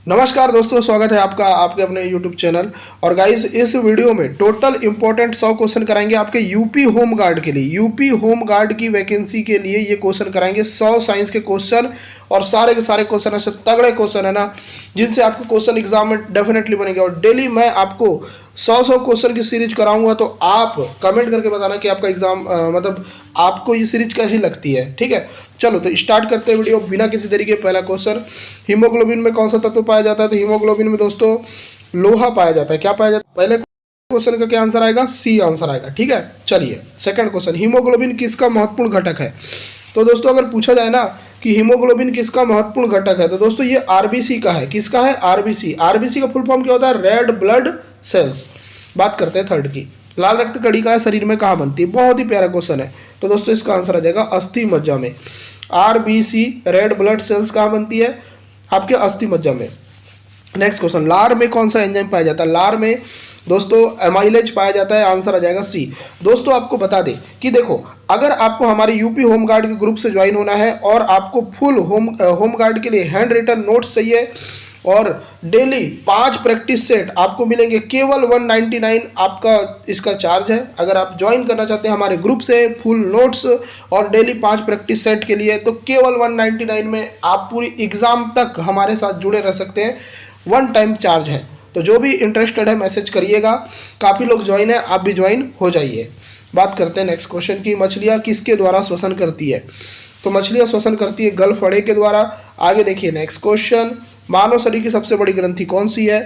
नमस्कार दोस्तों, स्वागत है आपका आपके अपने YouTube चैनल। और गाइस, इस वीडियो में टोटल इंपॉर्टेंट 100 क्वेश्चन कराएंगे आपके यूपी होम गार्ड के लिए। यूपी होम गार्ड की वैकेंसी के लिए ये क्वेश्चन कराएंगे 100 साइंस के क्वेश्चन, और सारे के सारे क्वेश्चन ऐसे तगड़े क्वेश्चन है ना, जिनसे आपको क्वेश्चन एग्जाम में डेफिनेटली बनेंगे। और डेली मैं आपको 100 क्वेश्चन की सीरीज कराऊंगा, तो आप कमेंट करके बताना कि आपका एग्जाम मतलब आपको ये सीरीज कैसी लगती है। ठीक है, चलो तो स्टार्ट करते हैं वीडियो बिना किसी तरीके। पहला क्वेश्चन, हीमोग्लोबिन में कौन सा तत्व पाया जाता है? तो हीमोग्लोबिन में दोस्तों लोहा पाया जाता है। क्या पाया जाता है? पहले क्वेश्चन का क्या आंसर आएगा? सी आंसर आएगा। ठीक है, चलिए सेकंड क्वेश्चन, हीमोग्लोबिन किसका महत्वपूर्ण घटक है? तो दोस्तों अगर पूछा जाए ना कि हीमोग्लोबिन किसका महत्वपूर्ण घटक है, तो दोस्तों ये आरबीसी का है। किसका है? आरबीसी। आरबीसी का फुल फॉर्म क्या होता है? Red blood cells. बात करते हैं थर्ड की, लाल रक्त कणिका शरीर में कहाँ बनती है? बहुत ही प्यारा क्वेश्चन है। तो दोस्तों इसका आंसर आ जाएगा अस्थि मज्जा में। आरबीसी रेड ब्लड सेल्स कहाँ बनती है? आपके अस्थि मज्जा में। नेक्स्ट क्वेश्चन, लार में कौन सा एंजाइम पाया जाता है? लार में दोस्तों एमाइलेज पाया जाता है। आंसर आ जाएगा सी। दोस्तों आपको बता दें कि देखो, अगर आपको हमारे यूपी होम गार्ड के ग्रुप से ज्वाइन होना है और आपको फुल होम गार्ड के लिए हैंड रिटन नोट्स चाहिए और डेली 5 प्रैक्टिस सेट आपको मिलेंगे, केवल 199 आपका इसका चार्ज है। अगर आप ज्वाइन करना चाहते हैं हमारे ग्रुप से फुल नोट्स और डेली 5 प्रैक्टिस सेट के लिए, तो केवल 199 में आप पूरी एग्ज़ाम तक हमारे साथ जुड़े रह सकते हैं। 1 टाइम चार्ज है। तो जो भी इंटरेस्टेड है मैसेज करिएगा। काफ़ी लोग ज्वाइन है, आप भी ज्वाइन हो जाइए। बात करते हैं नेक्स्ट क्वेश्चन की, मछलियाँ किसके द्वारा श्वसन करती है? तो मछलियाँ श्वसन करती है गलफड़े के द्वारा। आगे देखिए नेक्स्ट क्वेश्चन, मानव शरीर की सबसे बड़ी ग्रंथि कौन सी है?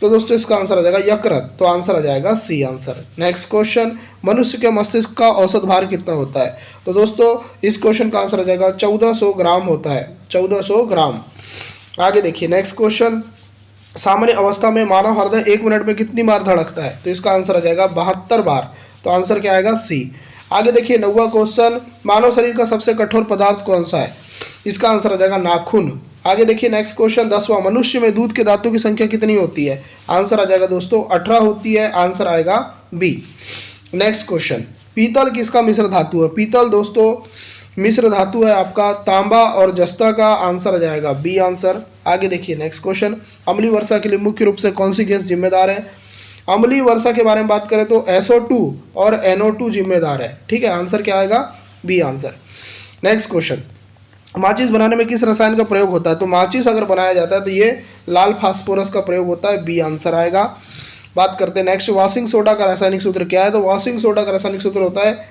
तो दोस्तों इसका आंसर आ जाएगा यकृत। तो आंसर आ जाएगा सी आंसर। नेक्स्ट क्वेश्चन, मनुष्य के मस्तिष्क का औसत भार कितना होता है? तो दोस्तों इस क्वेश्चन का आंसर आ जाएगा 1400 ग्राम होता है। 1400 ग्राम। आगे देखिए नेक्स्ट क्वेश्चन, सामान्य अवस्था में मानव हृदय 1 मिनट में कितनी बार धड़कता है? तो इसका आंसर आ जाएगा 72 बार। तो आंसर क्या आएगा? सी। आगे देखिए 9वां क्वेश्चन, मानव शरीर का सबसे कठोर पदार्थ कौन सा है? इसका आंसर आ जाएगा नाखून। आगे देखिए नेक्स्ट क्वेश्चन 10वां, मनुष्य में दूध के दांतों की संख्या कितनी होती है? आंसर आ जाएगा दोस्तों 18 होती है। आंसर आएगा बी। नेक्स्ट क्वेश्चन, पीतल किसका मिश्र धातु है? पीतल दोस्तों मिश्र धातु है आपका तांबा और जस्ता का। आंसर आ जाएगा बी आंसर। आगे देखिए नेक्स्ट क्वेश्चन, अम्लीय वर्षा के लिए मुख्य रूप से कौन सी गैस जिम्मेदार है? अम्लीय वर्षा के बारे में बात करें तो SO2 और NO2 जिम्मेदार है। ठीक है, आंसर क्या आएगा? B answer. नेक्स्ट क्वेश्चन, माचिस बनाने में किस रसायन का प्रयोग होता है? तो माचिस अगर बनाया जाता है तो ये लाल फास्फोरस का प्रयोग होता है। बी आंसर आएगा। बात करते हैं नेक्स्ट, वॉशिंग सोडा का रासायनिक सूत्र क्या है? तो वॉशिंग सोडा का रासायनिक सूत्र होता है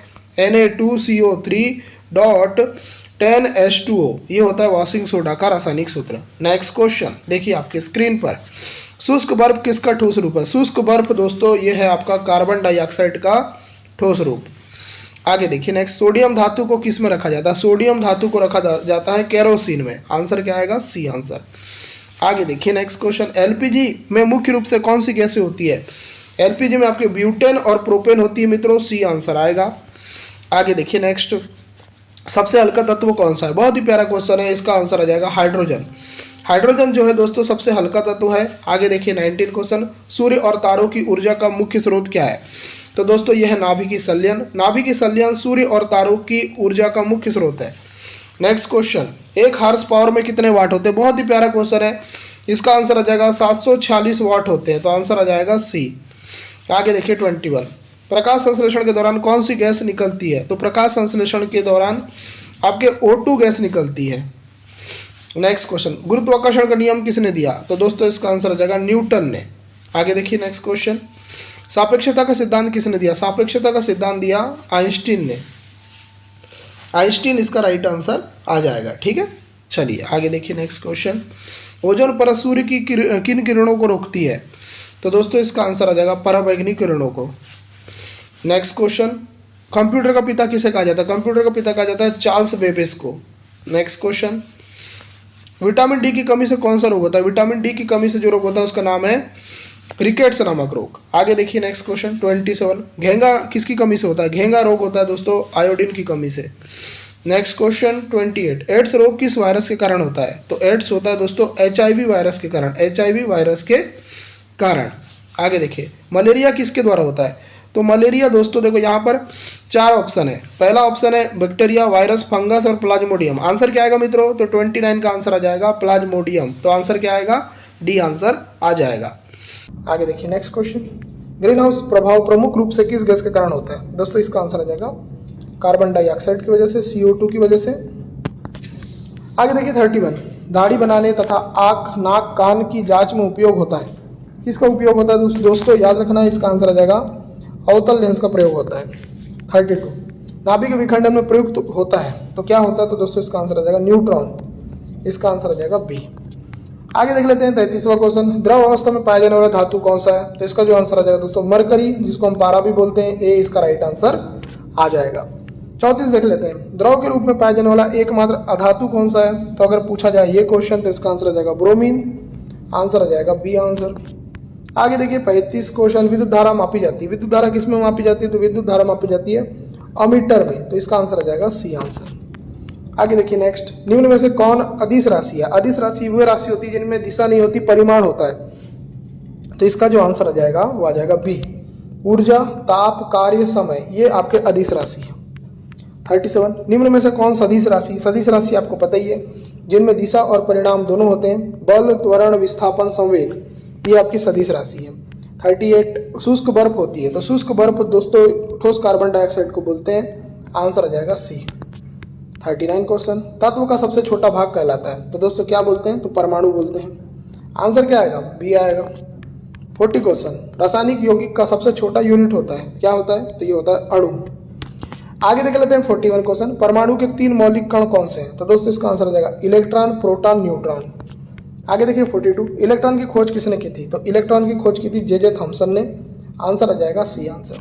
Na2CO3.10H2O। ये होता है वॉशिंग सोडा का रासायनिक सूत्र। नेक्स्ट क्वेश्चन देखिए आपके स्क्रीन पर, शुष्क बर्फ किसका ठोस रूप है? शुष्क बर्फ दोस्तों ये है आपका कार्बन डाइऑक्साइड का ठोस रूप। आगे देखिए नेक्स्ट, सोडियम धातु को किस में रखा जाता है? सोडियम धातु को रखा जाता है केरोसिन में। आंसर क्या आएगा? C answer. आगे देखिए नेक्स्ट क्वेश्चन, एलपीजी में मुख्य रूप से कौन सी गैसें होती है? एलपीजी में आपके ब्यूटेन और प्रोपेन होती है मित्रों। सी आंसर आएगा। आगे देखिए नेक्स्ट, सबसे हल्का तत्व कौन सा है? बहुत ही प्यारा क्वेश्चन है। इसका आंसर आ जाएगा हाइड्रोजन। हाइड्रोजन जो है दोस्तों सबसे हल्का तत्व है। आगे देखिए 19 क्वेश्चन, सूर्य और तारों की ऊर्जा का मुख्य स्रोत क्या है? तो दोस्तों यह है नाभिकीय संलयन। नाभिकीय संलयन सूर्य और तारों की ऊर्जा का मुख्य स्रोत है। नेक्स्ट क्वेश्चन, 1 हॉर्स पावर में कितने वाट होते हैं? बहुत ही प्यारा क्वेश्चन है। इसका आंसर आ जाएगा 746 वाट होते हैं। तो आंसर आ जाएगा सी। आगे देखिए 21, प्रकाश संश्लेषण के दौरान कौन सी गैस निकलती है? तो प्रकाश संश्लेषण के दौरान आपके O2 गैस निकलती है। नेक्स्ट क्वेश्चन, गुरुत्वाकर्षण का नियम किसने दिया? तो दोस्तों इसका आंसर आ जाएगा न्यूटन ने। आगे देखिए नेक्स्ट क्वेश्चन, सापेक्षता का सिद्धांत किसने दिया? सापेक्षता का सिद्धांत दिया आइंस्टीन ने। आइंस्टीन इसका राइट आंसर आ जाएगा। ठीक है, चलिए आगे देखिए नेक्स्ट क्वेश्चन, ओजोन परत सूर्य की किन किरणों को रोकती है? तो दोस्तों इसका आंसर आ जाएगा पराबैंगनी किरणों को। नेक्स्ट क्वेश्चन, कंप्यूटर का पिता किसे कहा जाता है? कंप्यूटर का पिता कहा जाता है चार्ल्स बेबेज को। नेक्स्ट क्वेश्चन, विटामिन डी की कमी से कौन सा रोग होता है? विटामिन डी की कमी से जो रोग होता है उसका नाम है रिकेट्स नामक रोग। आगे देखिए नेक्स्ट क्वेश्चन 27, घेंगा किसकी कमी से होता है? घेंगा रोग होता है दोस्तों आयोडीन की कमी से। नेक्स्ट क्वेश्चन 28, एड्स रोग किस वायरस के कारण होता है? तो एड्स होता है दोस्तों HIV वायरस के कारण। HIV वायरस के कारण। आगे देखिए, मलेरिया किसके द्वारा होता है? तो मलेरिया दोस्तों देखो यहाँ पर 4 ऑप्शन है। पहला ऑप्शन है बैक्टीरिया, वायरस, फंगस और प्लाज्मोडियम। आंसर क्या आएगा मित्रों? तो 29 का आंसर आ जाएगा प्लाज्मोडियम। तो आंसर क्या आएगा? डी आंसर आ जाएगा। आगे देखिए नेक्स्ट क्वेश्चन, ग्रीन हाउस प्रभाव प्रमुख रूप से किस गैस के कारण होता है? दोस्तों इसका आंसर आ जाएगा कार्बन डाइऑक्साइड की वजह से, CO2 की वजह से। आगे देखिए 31, दाढ़ी बनाने तथा आंख नाक कान की जांच में उपयोग होता है, किसका उपयोग होता है? दोस्तों याद रखना है, इसका आंसर आ जाएगा अवतल लेंस का प्रयोग होता है। 32, नाभिक विखंडन में प्रयुक्त होता है तो क्या होता है? तो दोस्तों इसका आंसर आ जाएगा न्यूट्रॉन, इसका आंसर आ जाएगा बी। आगे देख लेते हैं 33वां क्वेश्चन, द्रव अवस्था में पाया जाने वाला धातु कौन सा है? तो इसका जो आंसर आ जाएगा दोस्तों मरकरी, जिसको हम पारा भी बोलते हैं, ए इसका राइट आंसर आ जाएगा। 34 देख लेते हैं, द्रव के रूप में पाया जाने वाला एकमात्र अधातु कौन सा है? तो अगर पूछा जाए ये क्वेश्चन तो इसका आंसर आ जाएगा ब्रोमीन, आंसर आ जाएगा बी आंसर। आगे देखिए 35 क्वेश्चन, विद्युत धारा मापी जाती है, विद्युत धारा किस में मापी जाती है? तो विद्युत धारा मापी जाती है अमीटर में, तो इसका आंसर आ जाएगा सी आंसर। आगे देखिए नेक्स्ट, निम्न में से कौन अदिश राशि है? अदिश राशि वह राशि होती है जिनमें दिशा नहीं होती, परिमाण होता है, तो इसका जो आंसर आ जाएगा वो आ जाएगा बी। ऊर्जा, ताप, कार्य, समय, ये आपके अदिश राशि है। 37, निम्न में से कौन सदिश राशि? सदिश राशि आपको पता ही है, जिनमें दिशा और परिणाम दोनों होते हैं, बल, त्वरण, विस्थापन, संवेग, ये आपकी सदिश राशि है। 38, शुष्क बर्फ होती है, तो शुष्क बर्फ दोस्तों ठोस कार्बन डाइऑक्साइड को बोलते हैं, आंसर आ जाएगा सी। 39 क्वेश्चन, तत्व का सबसे छोटा भाग कहलाता है, तो दोस्तों क्या बोलते हैं? तो परमाणु बोलते हैं, आंसर क्या आएगा? बी आएगा। 40 क्वेश्चन, रासायनिक यौगिक का सबसे छोटा यूनिट होता है, क्या होता है? तो ये होता है अणु। आगे देख लेते हैं 41 क्वेश्चन, परमाणु के 3 मौलिक कण कौन से हैं? तो दोस्तों इसका आंसर आ जाएगा इलेक्ट्रॉन, प्रोटॉन, न्यूट्रॉन। आगे देखिए 42, इलेक्ट्रॉन की खोज किसने की थी? तो इलेक्ट्रॉन की खोज की थी जे थॉमसन ने, आंसर आ जाएगा सी आंसर।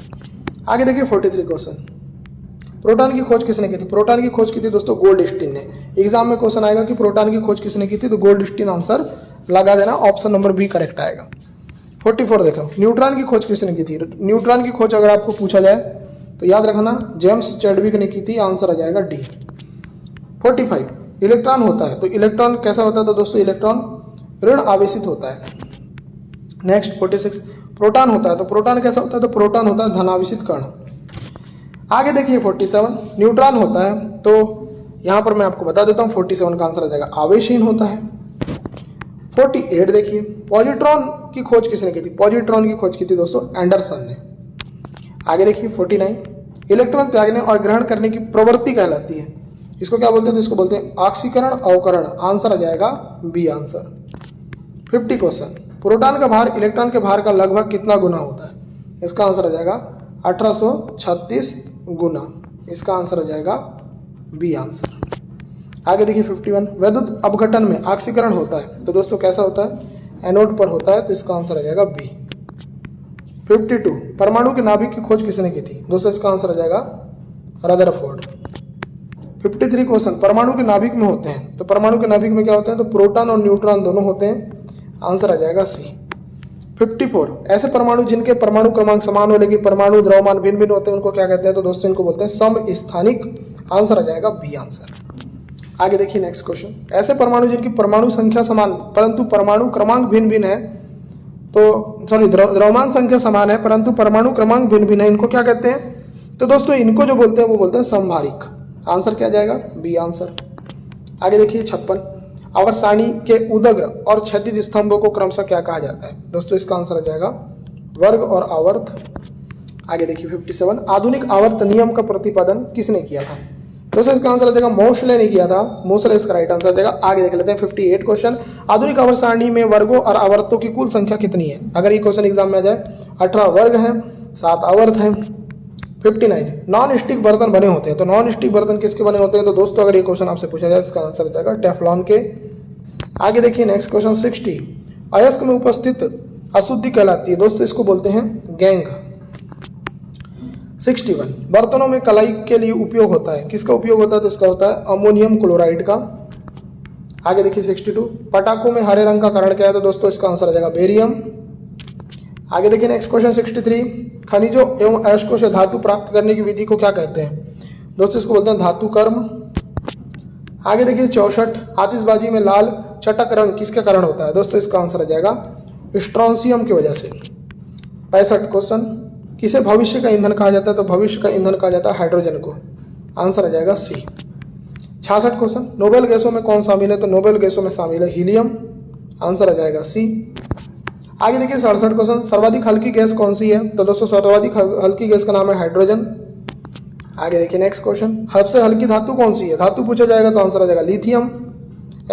आगे देखिए 43 क्वेश्चन, प्रोटॉन की खोज किसने की थी? प्रोटॉन की खोज की थी दोस्तों गोल्डस्टीन ने। एग्जाम में क्वेश्चन आएगा कि प्रोटॉन की खोज किसने की थी, तो गोल्डस्टीन आंसर लगा देना, ऑप्शन नंबर बी करेक्ट आएगा। 44 देखो, न्यूट्रॉन की खोज किसने की थी? न्यूट्रॉन की खोज अगर आपको पूछा जाए तो याद रखना जेम्स चैडविक ने की थी, आंसर आ जाएगा डी। 45, इलेक्ट्रॉन होता है, तो इलेक्ट्रॉन कैसा होता है? तो दोस्तों इलेक्ट्रॉन ऋण आवेशित होता है। नेक्स्ट 46, प्रोटॉन होता है, तो प्रोटॉन कैसा होता है? तो प्रोटॉन होता है धनावेशित कण। आगे देखिए 47, न्यूट्रॉन होता है, तो यहां पर मैं आपको बता देता हूं 47 का आंसर आ जाएगा आवेशहीन होता है। 48 देखिए, पॉजिट्रॉन की खोज किसने की थी? पॉजिट्रॉन की खोज की थी दोस्तों एंडरसन ने। आगे देखिए 49, इलेक्ट्रॉन त्यागने और ग्रहण करने की प्रवृत्ति कहलाती है, इसको क्या बोलते हैं? तो इसको बोलते हैं ऑक्सीकरण अवकरण, आंसर आ जाएगा बी आंसर। 50 क्वेश्चन, प्रोटॉन का भार इलेक्ट्रॉन के भार का लगभग कितना गुना होता है? इसका आंसर आ जाएगा 1836 गुना, इसका आंसर आ जाएगा बी आंसर। आगे देखिए 51, विद्युत अपघटन में ऑक्सीकरण होता है, तो दोस्तों कैसा होता है? एनोड पर होता है, तो इसका आंसर आ जाएगा बी। 52, परमाणु के नाभिक की खोज किसने की थी? दोस्तों इसका आंसर आ जाएगा रदरफोर्ड। 53 क्वेश्चन, परमाणु के नाभिक में होते हैं, तो परमाणु के नाभिक में क्या होते हैं? तो प्रोटॉन और न्यूट्रॉन दोनों होते हैं, आंसर आ जाएगा सी। 54, ऐसे परमाणु जिनके परमाणु क्रमांक समान हो लेकिन परमाणु द्रव्यमान भिन्न भिन्न होते हैं, उनको क्या कहते हैं? तो दोस्तों इनको बोलते हैं समस्थानिक, आंसर आ जाएगा बी आंसर। आगे देखिए नेक्स्ट क्वेश्चन, ऐसे परमाणु जिनकी परमाणु संख्या समान परंतु परमाणु क्रमांक भिन्न भिन्न है, तो सॉरी द्रव्यमान संख्या समान है परंतु परमाणु क्रमांक भिन्न भिन्न है, इनको क्या कहते हैं? तो दोस्तों इनको जो बोलते हैं वो बोलते हैं समभारिक, आंसर क्या जाएगा? B answer. आगे देखिए 56, आवर्त सारणी के उदग्र और क्षैतिज स्तंभों को क्रमशः क्या कहा जाता है? दोस्तों इसका आंसर आ जाएगा वर्ग और आवर्त। आगे देखिए 57, आधुनिक आवर्त नियम का प्रतिपादन किसने किया था? दोस्तों इसका आंसर आ जाएगा मोशले ने किया था, मोशले इसका राइट आंसर आ जाएगा। आगे देख लेते हैं 58 क्वेश्चन, आधुनिक आवर्त सारणी में वर्गों और आवर्तों की कुल संख्या कितनी है? अगर ये क्वेश्चन एग्जाम में आ जाए, 18 वर्ग है, 7 आवर्त है। 59, नॉन स्टिक बर्तन बने होते हैं, तो नॉन स्टिक बर्तन किसके बने होते हैं? तो दोस्तों अगर ये क्वेश्चन आपसे पूछा जाए इसका आंसर आ जाएगा टेफ्लॉन के। आगे देखिए नेक्स्ट क्वेश्चन 60, अयस्क में उपस्थित अशुद्धि कहलाती है, दोस्तों इसको बोलते हैं गैंग। 61, बर्तनों में कलाई के लिए उपयोग होता है, किसका उपयोग होता है? तो इसका होता है अमोनियम क्लोराइड का। आगे देखिए 62, पटाखों में हरे रंग का कारण क्या है? तो दोस्तों इसका आंसर आ जाएगा बेरियम। आगे देखिए नेक्स्ट क्वेश्चन 63, खनिजों एवं अयस्कों से धातु प्राप्त करने की विधि को क्या कहते हैं? दोस्तों इसको बोलते हैं धातु कर्म। आगे देखिए 64, आतिशबाजी में लाल चटक रंग किसके कारण होता है? दोस्तों इसका आंसर आ जाएगा स्ट्रोंसियम की वजह से। 65 क्वेश्चन, किसे भविष्य का ईंधन कहा जाता है? तो भविष्य का ईंधन कहा जाता है हाइड्रोजन को, आंसर आ जाएगा सी। 66 क्वेश्चन, नोबेल गैसों में कौन शामिल है? तो नोबेल गैसों में शामिल है हीलियम, आंसर आ जाएगा सी। आगे देखिए 67 क्वेश्चन, सर्वाधिक हल्की गैस कौन सी है? तो दोस्तों सर्वाधिक हल्की गैस का नाम है हाइड्रोजन। आगे देखिए नेक्स्ट क्वेश्चन, सबसे हल्की धातु कौन सी है? धातु पूछा जाएगा तो आंसर आ जाएगा लिथियम,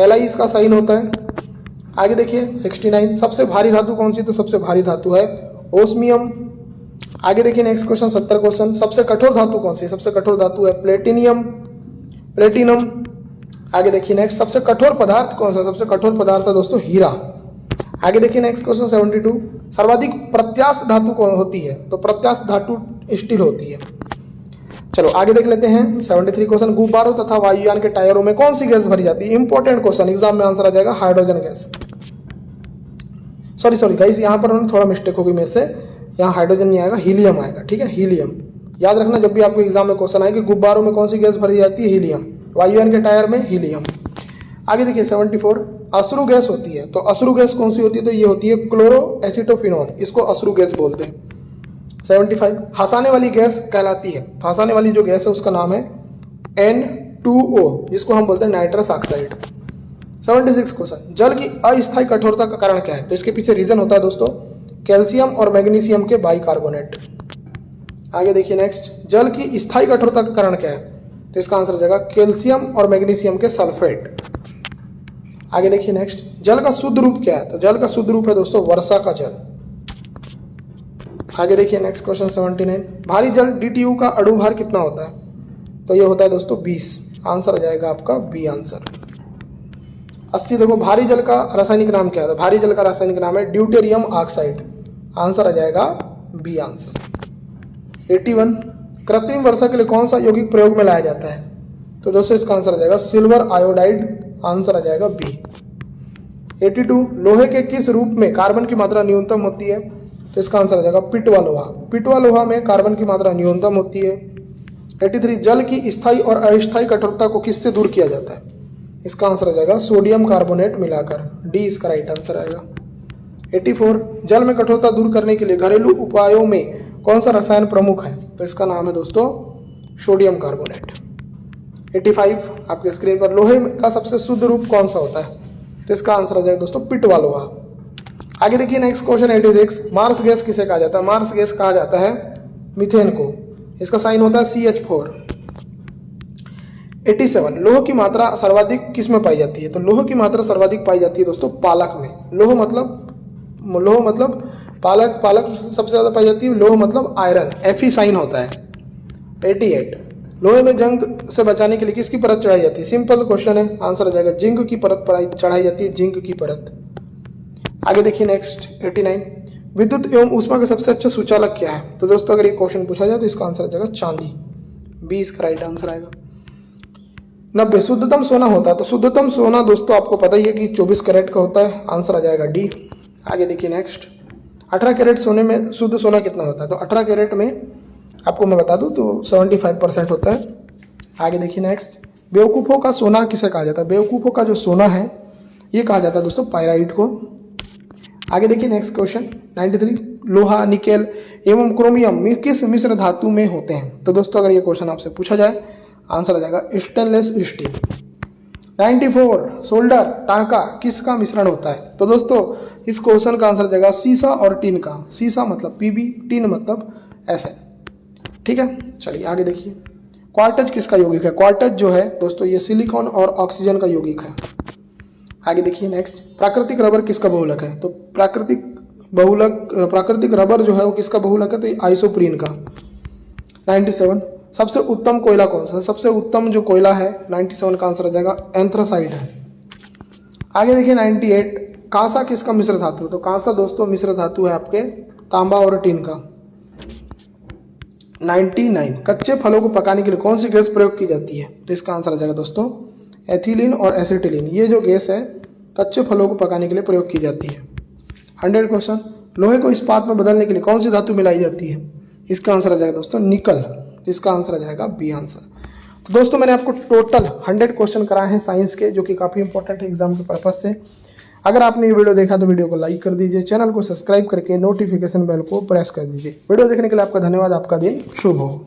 Li इसका साइन होता है। आगे देखिए 69, सबसे भारी धातु कौन सी? तो सबसे भारी धातु है ओस्मियम। आगे देखिए नेक्स्ट क्वेश्चन 70 क्वेश्चन, सबसे कठोर धातु कौन सी? सबसे कठोर धातु है प्लेटिनम। आगे देखिए नेक्स्ट, सबसे कठोर पदार्थ कौन सा? सबसे कठोर पदार्थ है दोस्तों हीरा। आगे देखिए नेक्स्ट क्वेश्चन 72, सर्वाधिक प्रत्यास्थ धातु कौन होती है? तो प्रत्यास्थ धातु स्टील होती है। चलो आगे देख लेते हैं 73 क्वेश्चन, गुब्बारों तथा वायुयान के टायरों में कौन सी गैस भरी जाती है? इंपॉर्टेंट क्वेश्चन, एग्जाम में आंसर आ जाएगा हाइड्रोजन गैस। सॉरी गाइस, यहाँ पर थोड़ा मिस्टेक होगी मेरे से, यहाँ हाइड्रोजन नहीं आएगा, हीलियम आएगा। ठीक है, हीलियम याद रखना, जब भी आपको एग्जाम में क्वेश्चन आए कि गुब्बारों में कौन सी गैस भरी जाती है? हीलियम। वायुयान के टायर में हीलियम। आगे देखिए 74, अश्रु गैस होती है, तो अश्रु गैस कौन सी होती है? तो ये होती है क्लोरो एसिटोफिनॉन, इसको अश्रु गैस बोलते हैं। 75, हंसाने वाली गैस कहलाती है, तो हंसाने वाली जो गैस है उसका नाम है N2O, जिसको हम बोलते हैं नाइट्रस ऑक्साइड। 76 क्वेश्चन, जल की अस्थायी कठोरता का कारण क्या है? तो इसके पीछे रीजन होता है दोस्तों कैल्शियम और मैग्नीशियम के बाइकार्बोनेट। आगे देखिए नेक्स्ट, जल की स्थायी कठोरता का कारण क्या है? तो इसका आंसर हो जाएगा कैल्शियम और मैग्नीशियम के सल्फेट। आगे देखिए नेक्स्ट, जल का शुद्ध रूप क्या है? तो जल का शुद्ध रूप है दोस्तों वर्षा का जल। आगे देखिए नेक्स्ट क्वेश्चन 79, भारी जल DTU का अणुभार कितना होता है? तो ये होता है दोस्तों 20, आंसर आ जाएगा आपका बी आंसर। 80, देखो भारी जल का रासायनिक नाम क्या है? तो भारी जल का रासायनिक नाम है ड्यूटेरियम ऑक्साइड, आंसर आ जाएगा बी आंसर। 81, कृत्रिम वर्षा के लिए कौन सा यौगिक प्रयोग में लाया जाता है? तो दोस्तों इसका आंसर आ जाएगा सिल्वर आयोडाइड, आंसर आ जाएगा बी। 82, लोहे के किस रूप में कार्बन की मात्रा न्यूनतम होती है? तो इसका आंसर आ जाएगा पिटवा लोहा। पिटवा लोहा में कार्बन की मात्रा न्यूनतम होती है। 83, जल की स्थायी और अस्थायी कठोरता को किससे दूर किया जाता है? इसका आंसर आ जाएगा सोडियम कार्बोनेट मिलाकर, डी इसका राइट आंसर आएगा। 84, जल में कठोरता दूर करने के लिए घरेलू उपायों में कौन सा रसायन प्रमुख है? तो इसका नाम है दोस्तों सोडियम कार्बोनेट। 85, आपके स्क्रीन पर लोहे का सबसे शुद्ध रूप कौन सा होता है? तो इसका आंसर आ जाएगा दोस्तों पिटवा लोहा। आगे देखिए नेक्स्ट क्वेश्चन 86, मार्स गैस किसे कहा जाता है? मार्स गैस कहा जाता है मीथेन को, इसका साइन होता है CH4। 87, लोह की मात्रा सर्वाधिक किस में पाई जाती है? तो लोह की मात्रा सर्वाधिक पाई जाती है दोस्तों पालक में। लोह मतलब पालक सबसे ज्यादा पाई जाती है, लोह मतलब आयरन, Fe साइन होता है। 88, लोहे में जंग से बचाने के लिए किसकी परत चढ़ाई जाती है? सिंपल क्वेश्चन है, आंसर आ जाएगा जिंक की परत चढ़ाई जाती है, जिंक की परत। आगे देखिए नेक्स्ट 89, विद्युत एवं ऊष्मा का सबसे अच्छा सुचालक क्या है? तो दोस्तों अगर ये क्वेश्चन पूछा जाए तो इसका आंसर आ जाएगा चांदी, बी इसका राइट आंसर आएगा। 90, शुद्धतम सोना होता है, तो शुद्धतम सोना दोस्तों आपको पता ही है कि 24 कैरेट का होता है, आंसर आ जाएगा डी। आगे देखिए नेक्स्ट, 18 कैरेट सोने में शुद्ध सोना कितना होता है? तो 18 कैरेट में आपको मैं बता दूं तो 75% होता है। आगे देखिए नेक्स्ट, बेवकूफ़ों का सोना किसे कहा जाता है? बेवकूफ़ों का जो सोना है ये कहा जाता है दोस्तों पायराइट को। आगे देखिए नेक्स्ट क्वेश्चन 93, लोहा, निकेल एवं क्रोमियम किस मिश्र धातु में होते हैं? तो दोस्तों अगर ये क्वेश्चन आपसे पूछा जाए आंसर आ जाएगा स्टेनलेस स्टील। 94, सोल्डर, टांका किसका मिश्रण होता है? तो दोस्तों इस क्वेश्चन का आंसर आ जाएगा सीसा और टिन का। सीसा मतलब PB, टिन मतलब SN। ठीक है, चलिए आगे देखिए, क्वार्टज किसका यौगिक है? क्वार्टज जो है दोस्तों ये सिलिकॉन और ऑक्सीजन का यौगिक है। आगे देखिए नेक्स्ट, प्राकृतिक रबर किसका बहुलक है? तो प्राकृतिक रबर जो है वो किसका बहुलक है? तो आइसोप्रीन का। 97, सबसे उत्तम कोयला कौन सा? सबसे उत्तम जो कोयला है 97 का आंसर आ जाएगा एंथ्रासाइड है। आगे देखिए 98, कांसा किसका मिश्र धातु? तो कांसा दोस्तों मिश्र धातु है आपके तांबा और टिन का। 99, कच्चे फलों को पकाने के लिए कौन सी गैस प्रयोग की जाती है? तो इसका आंसर आ जाएगा दोस्तों एथिलीन और एसिटिलीन, ये जो गैस है कच्चे फलों को पकाने के लिए प्रयोग की जाती है। 100 क्वेश्चन, लोहे को इस्पात में बदलने के लिए कौन सी धातु मिलाई जाती है? इसका आंसर आ जाएगा दोस्तों निकल, इसका आंसर आ जाएगा बी आंसर। तो दोस्तों मैंने आपको टोटल 100 क्वेश्चन कराए हैं साइंस के, जो कि काफ़ी इंपॉर्टेंट है एग्जाम के पर्पज से। अगर आपने ये वीडियो देखा तो वीडियो को लाइक कर दीजिए, चैनल को सब्सक्राइब करके नोटिफिकेशन बेल को प्रेस कर दीजिए। वीडियो देखने के लिए आपका धन्यवाद, आपका दिन शुभ हो।